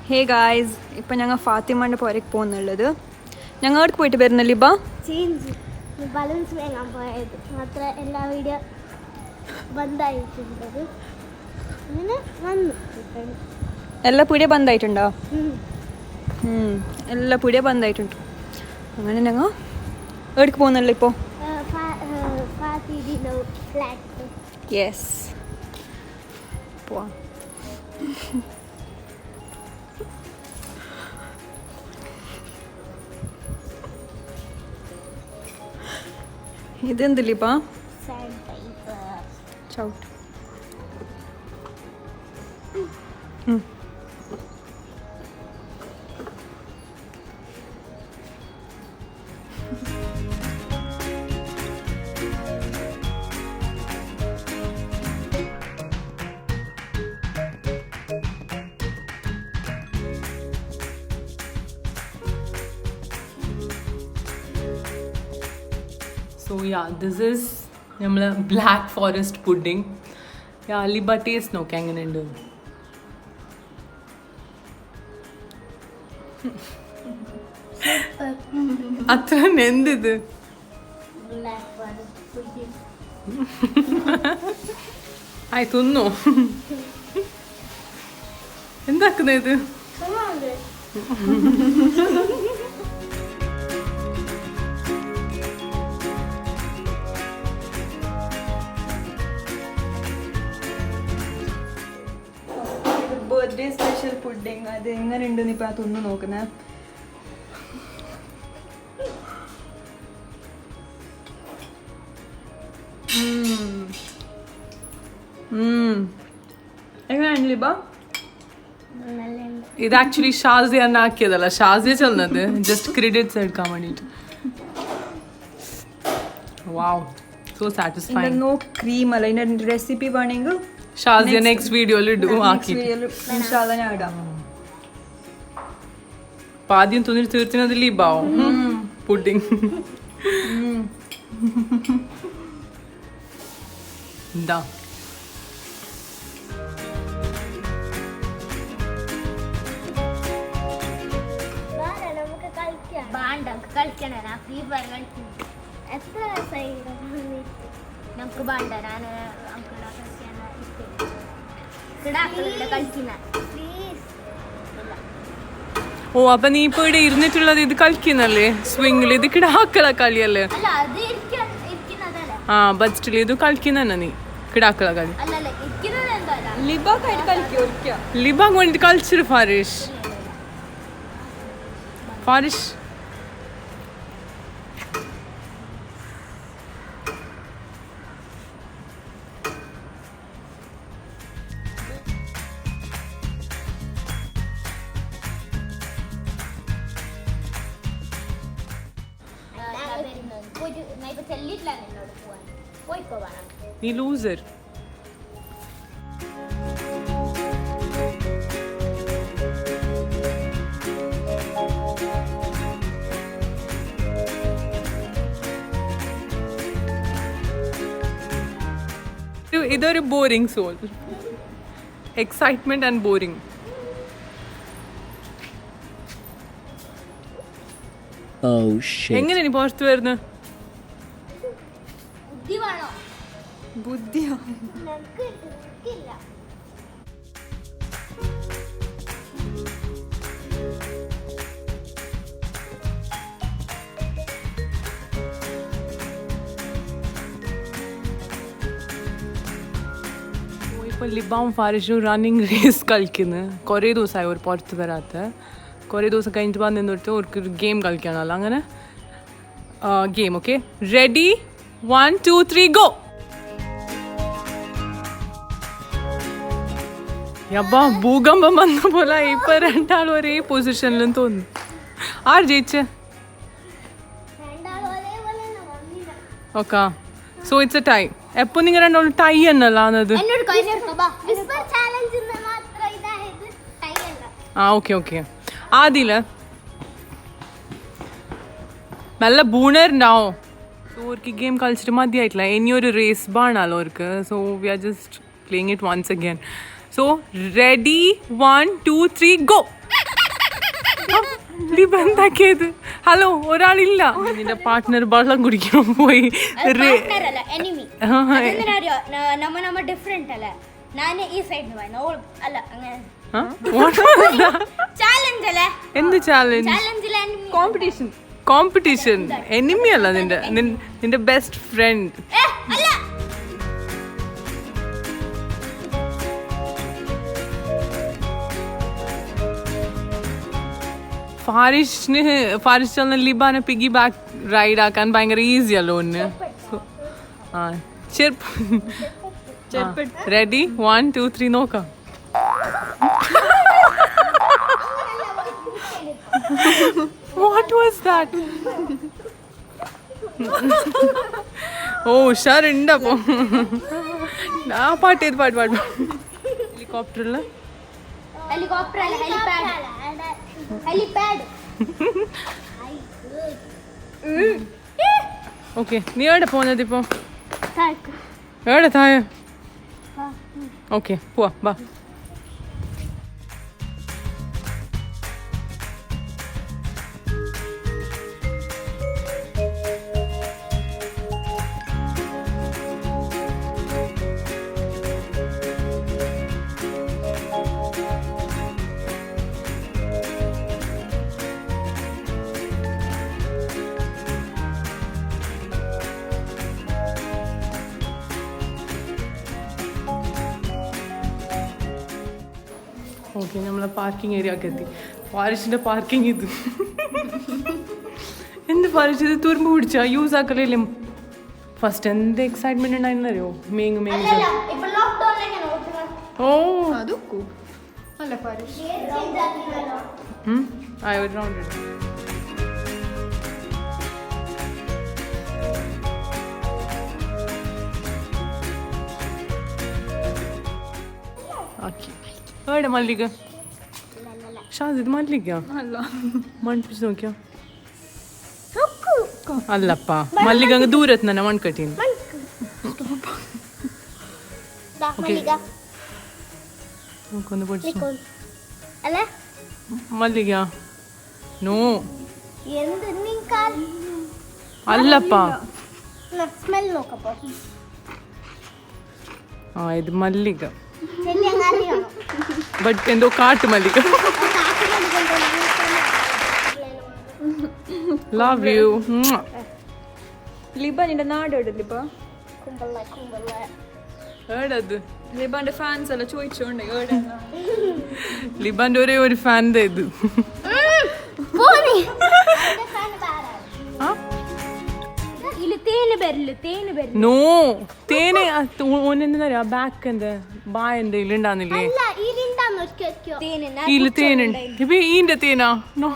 Hey guys, ഇപ്പം ഞങ്ങൾ ഫാത്തിമാൻ്റെ പുരയ്ക്ക് പോകുന്നുള്ളത്. ഞങ്ങൾ അവിടേക്ക് പോയിട്ട് വരുന്നില്ല ഇപ്പം ബലൂൺസ് വാങ്ങാൻ പോയത് മാത്രം എല്ലാ വീഡിയോ ബന്ധായിട്ടുള്ളത്. അങ്ങനെ വന്നു എല്ലാ പീടിയ ബന്ധായിട്ടുണ്ടോ? എല്ലാ പീടിയ ബന്ധായിട്ടുണ്ട്. അങ്ങനെ ഞങ്ങൾ എവിടേക്ക് പോകുന്നില്ല ഇപ്പോൾ. യെസ്, പോവാം. ഇതെന്തില്ലിപ്പാ ചവിട്ട്. So yeah, this is namla black forest pudding. Yeah, liba taste no kanganendu. Atra nendidu. Black forest pudding. Ai tunno. Endakune idu? Birthday special pudding. അത് എങ്ങനെ ഉണ്ടെന്ന് ഇപ്പം അതൊന്ന് നോക്കുന്നത്. എങ്ങനെയാണ് ലിബ? ഇത് ആക്ച്വലി ഷാസിയ ആക്കിയതല്ല, ഷാസിയ ചെന്നത് ജസ്റ്റ് ക്രെഡിറ്റ്സ് എടുക്കാൻ വേണ്ടിട്ട്. വാവ്, സോ സാറ്റിസ്ഫൈങ്. നോ ക്രീം അല്ല, ഇതിന്റെ റെസിപ്പി വേണമെങ്കിൽ ഷാസിയ നെക്സ്റ്റ് വീഡിയോയിൽ ഇടും ആക്കി. ഞാൻ ഇടാം. അപ്പൊ ആദ്യം തുന്നി തീർച്ചത് ലിബാവും പുഡിങ്. എന്താ എത്ര നമുക്ക് വേണ്ട. ഞാൻ ഓ, അപ്പൊ നീ ഇപ്പൊ ഇവിടെ ഇരുന്നിട്ടുള്ളത് ഇത് കളിക്കുന്നല്ലേ സ്വിംഗിൽ? ഇത് കിടാക്കള കളിയല്ലേ? ആ, ബട്ട് സ്റ്റിൽ ഇത് കളിക്കുന്ന നീ കിടാക്കള കളി. ലിബ വേണ്ടി കളിച്ചിട്ട് ഫാരിഷ് ഫാരിഷ് നീ ലൂസർ. ഇതൊരു boring soul. Excitement and boring. എങ്ങനെ നീ പുറത്ത് വരുന്നത്? ബുദ്ധിയോ? ഇപ്പോൾ ലിബാവും ഫാരിഷും റണ്ണിങ് റേസ് കളിക്കുന്നു. കുറേ ദിവസമായി ഒരു പുറത്ത് വരാത്ത. കുറേ ദിവസം കഴിഞ്ഞിട്ട് വന്നിട്ട് അവർക്കൊരു ഗെയിം കളിക്കാനല്ല. അങ്ങനെ ഗെയിം. Okay, ready, 1 2 3 go. യബ്ബാ, ഭൂകമ്പം വന്ന പോലെ ഇപ്പൊ രണ്ടാളും ഒരേ പൊസിഷനിലും തോന്നുന്നു. ആര് ജയിച്ചേ? Okay, so it's a tie. എപ്പോ നിങ്ങൾ രണ്ടാളും ടൈ എന്നല്ലാന്നത്? ആ, ഓക്കെ ഓക്കെ. ആദില് നല്ല ബൂണറുണ്ടാവും. സോ അവർക്ക് ഗെയിം കളിച്ചിട്ട് മതിയായിട്ടില്ല. ഇനിയൊരു റേസ് ബാണല്ലോ അവർക്ക്. So we are just playing it once again. So ready, 1 2 3 go. ലിബ എന്താക്കിയത്? ഹലോ, ഒരാളില്ല. നിന്റെ പാർട്ട്ണർ വെള്ളം കുടിക്കാൻ പോയി. നമ്മ ഡിഫറെന്റ് അല്ല. ഞാൻ ഈ സൈഡിൽ അല്ല അങ്ങനെ ചാലഞ്ച് അല്ലേ? എന്ത് ചാലഞ്ച്? കോമ്പറ്റീഷൻ. കോമ്പറ്റീഷൻ. എനിമി അല്ല നിന്റെ ബെസ്റ്റ് ഫ്രണ്ട്. ഫാരിഷ് ലിബാനെ പിഗി ബാക്ക് റൈഡ് ആക്കാൻ ഭയങ്കര ഈസി അല്ലോ ഒന്ന്. ആ ചെറുപ്പ്. റെഡി 1 2 3 നോക്കാം. What was that? Oh, ഉഷാറുണ്ട്. അപ്പൊ ആ പാട്ട് ഏത് പാട്ട്? ഹെലികോപ്റ്ററില് ഓക്കെ. നീ എവിടെ പോകുന്നത് ഇപ്പൊ? എവിടെ താഴെ? ഓക്കെ, പോവാ ബാ. ഓക്കെ, നമ്മളെ പാർക്കിംഗ് ഏരിയക്ക് എത്തി. ഫാരിഷിന്റെ പാർക്കിംഗ് ഇത്. എന്ത് ഫാരിഷ് ഇത് തുരുമ്പ് പിടിച്ചാ? യൂസ് ആക്കലല്ലേ. ഫസ്റ്റ് എന്ത് എക്സൈറ്റ്മെന്റ് ഉണ്ടായിരുന്നറിയോ? മേങ്ങ് ഓ അതൊക്കെ അല്ല ഫാരിഷ്. ഒരു റൗണ്ട് ഓക്കെ. എവിടെ മല്ലിക? ഷാദ്, ഇത് മല്ലിക മൺപിടിച്ച് നോക്കിയോ? അല്ലപ്പാ, മല്ലിക അങ്ങ് ദൂരത്ത് തന്നെ മൺകട്ടീന്. നമുക്കൊന്ന് പിടിച്ചു. മല്ലിക നോ അല്ലപ്പാ. ആ ഇത് മല്ലിക. ബട്ട് എന്തോ കാട്ടു മല്ലിക. Love you. ലിബ നിന്റെ നാട് എവിടെ? ഏടത്? ലിബാന്റെ ഫാൻസ് എല്ലാം ചോദിച്ചോണ്ട് ലിബാന്റെ ഒരേ ഒരു ഫാൻ ഇത്. നോ തേന് ഓനെന്താ ബാക്ക് എന്താ ബായന്റെ ഇല്ലുണ്ടാന്നില്ലേ? ഇതില് തേനുണ്ട്. ഇപ്പൊ ഈന്റെ തേനാ? നോ,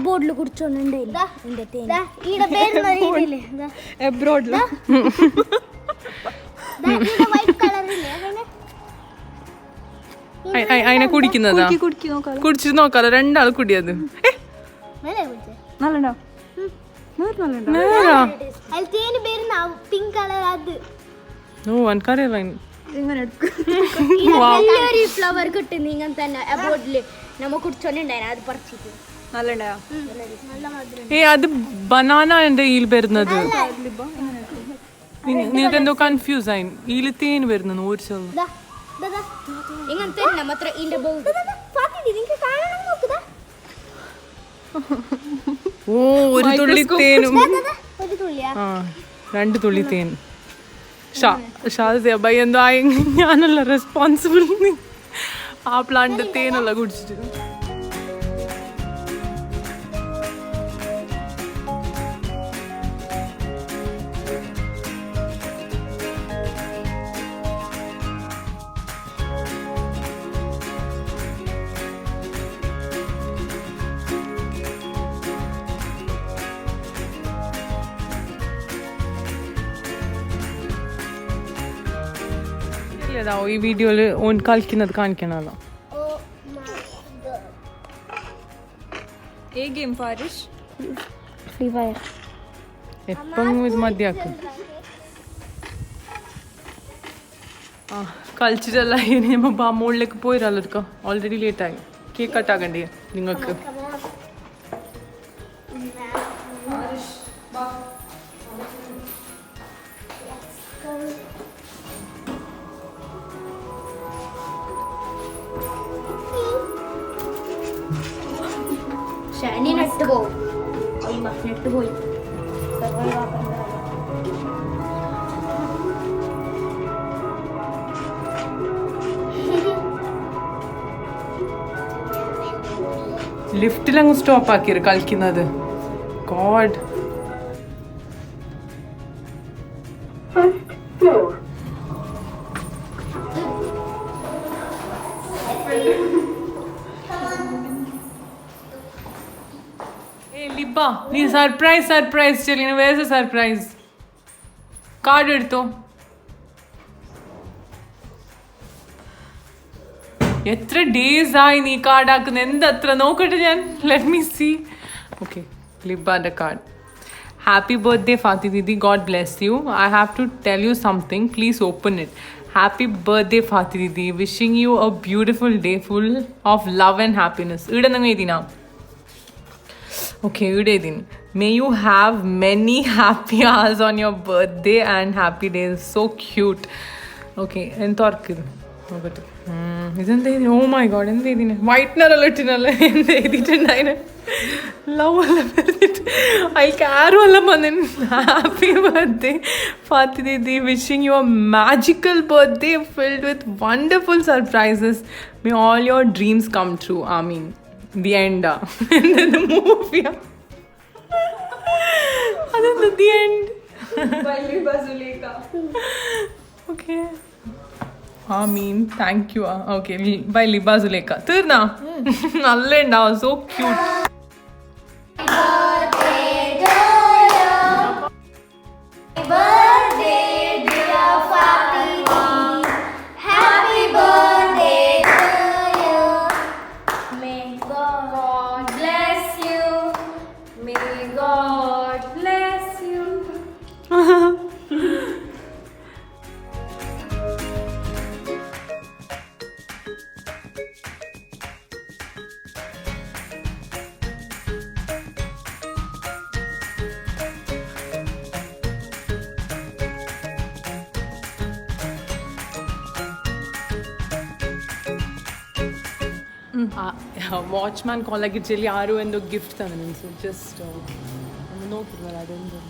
ബോർഡിൽ കുടിച്ചോണ്ട് എബ്രോഡില് അതിനെ കുടിക്കുന്നതാ? കുടിച്ചിട്ട് നോക്കാലോ, രണ്ടാൾ കുടിയത്. നല്ലണ്ടോ? ഫ്ലവർ കിട്ടുന്നു ഇങ്ങനെ തന്നെ ബോർഡില് നമ്മ കുടിച്ചോണ്ടായിരുന്നു. അത് പറിച്ചിട്ട് നല്ലണ്ടോ? അത് ബനാന എന്റെ ഈൽ വരുന്നത്. നിങ്ങൾക്ക് എന്തോ കൺഫ്യൂസ് ആയി. ഈല് തേൻ വരുന്നത് ഒരു ഇങ്ങനെ തന്നെ മാത്ര ഇതിന്റെ ഓ ഒരു തുള്ളി തേനും. ആ 2 തുള്ളി തേൻ. ഷാദ ബൈ എന്തോ ആയി. ഞാനല്ല റെസ്പോൺസിബിൾ. ആ പ്ലാന്റ് തേനല്ല കുടിച്ചിട്ട്. ഈ വീഡിയോയില് ഓൻ കളിക്കുന്നത് കാണിക്കണല്ലോ. ഏ ഗെയിം ഫാരിഷ്? Free fire. എപ്പം ഇത് മതിയാക്കും. ആ കളിച്ചിട്ടല്ല. ഇനി നമ്മൾ മുകളിലേക്ക് പോയിരാലോ. ഓൾറെഡി ലേറ്റായി. കേക്ക് കട്ടാക്കണ്ടേ നിങ്ങൾക്ക്? ഷാനി നട്ട് പോവും. നട്ട് പോയി. ലിഫ്റ്റിലങ്ങ് സ്റ്റോപ്പ് ആക്കിയത് കളിക്കുന്നത്. ഗോഡ്. ലിബ നീ സർപ്രൈസ് ചെല്ലിന്. Where's a surprise? കാർഡ് എടുത്തോ. എത്ര ഡേയ്സ് ആയി നീ കാർഡ് ആക്കുന്നത്? എന്തത്ര നോക്കട്ടെ ഞാൻ. Let me see. ഓക്കെ, ലിബാന്റെ card. Happy birthday Fathi didi, God bless you. I have to tell you something, please open it. Happy birthday Fathi didi, wishing you a beautiful day full of love and happiness. ഇവിടെ നിങ്ങൾ എഴുതിനാ? Okay, good evening. May you have many happy hours on your birthday and happy days. So cute. Okay, and Torkil. Isn't they? Oh my god, and they whitener alert love I'll care all happy birthday Fati Didi, wishing you a magical birthday filled with wonderful surprises. May all your dreams come true. Amin. The end. And then the movie. And then the end. By Liba Zuleka. Okay. Amin. Thank you. Okay. By Liba Zuleka. Tirna. Nallenda. So cute. Watchman call like it's really Aru and the gift tanani. So just no kidding, I don't know.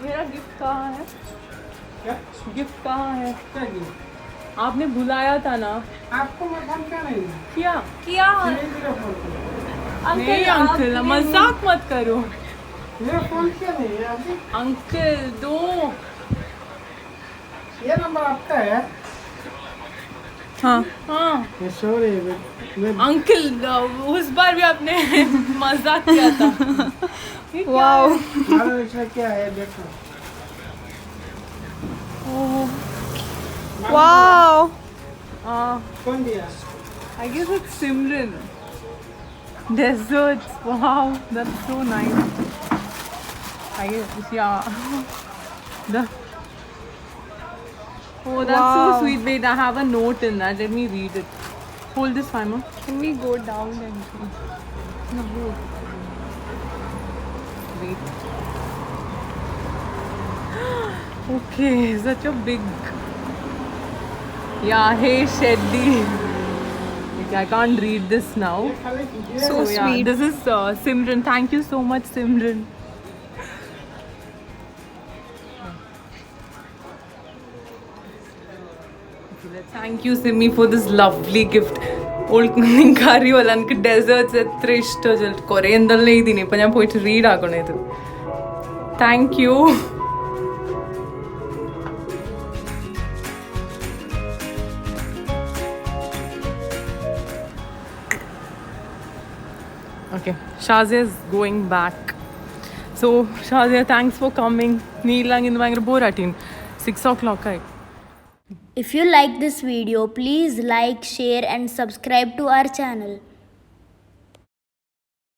मेरा gift कहाँ है? क्या gift कहाँ है? क्या gift? आपने बुलाया था ना? आपको मतलब क्या नहीं किया नहीं मेरा फोन किया। नहीं अंकल, मजाक मत करो मेरा फोन क्या नहीं है अभी? अंकल दो। ये नंबर आपका है? हाँ सॉरी अंकल, उस बार भी आपने मजाक किया था। वाओ, इसमें क्या है देखो। वाओ. कौन दिया? I guess it's Simran. Desserts. Wow, that's so nice. I guess, yeah. Oh, that's so sweet. Wait, I have a note in that. Let me read it. Hold this, Faima. Can we go down and see? No, wait. Okay, such a big. Yeah, hey Sheddy. Okay, I can't read this now. So yeah, sweet. this is Simran. Thank you so much, Simran. Okay, thank you, Simi, for this lovely gift. Kari walanku desserts etra ishta Koreandalle idini appo njan poയിട്ട് read aakonu idu. Thank you. Okay, Shazia is going back. So, Shazia, thanks for coming. Neelang in the bore at 6 o'clock. If you like this video, please like, share and subscribe to our channel.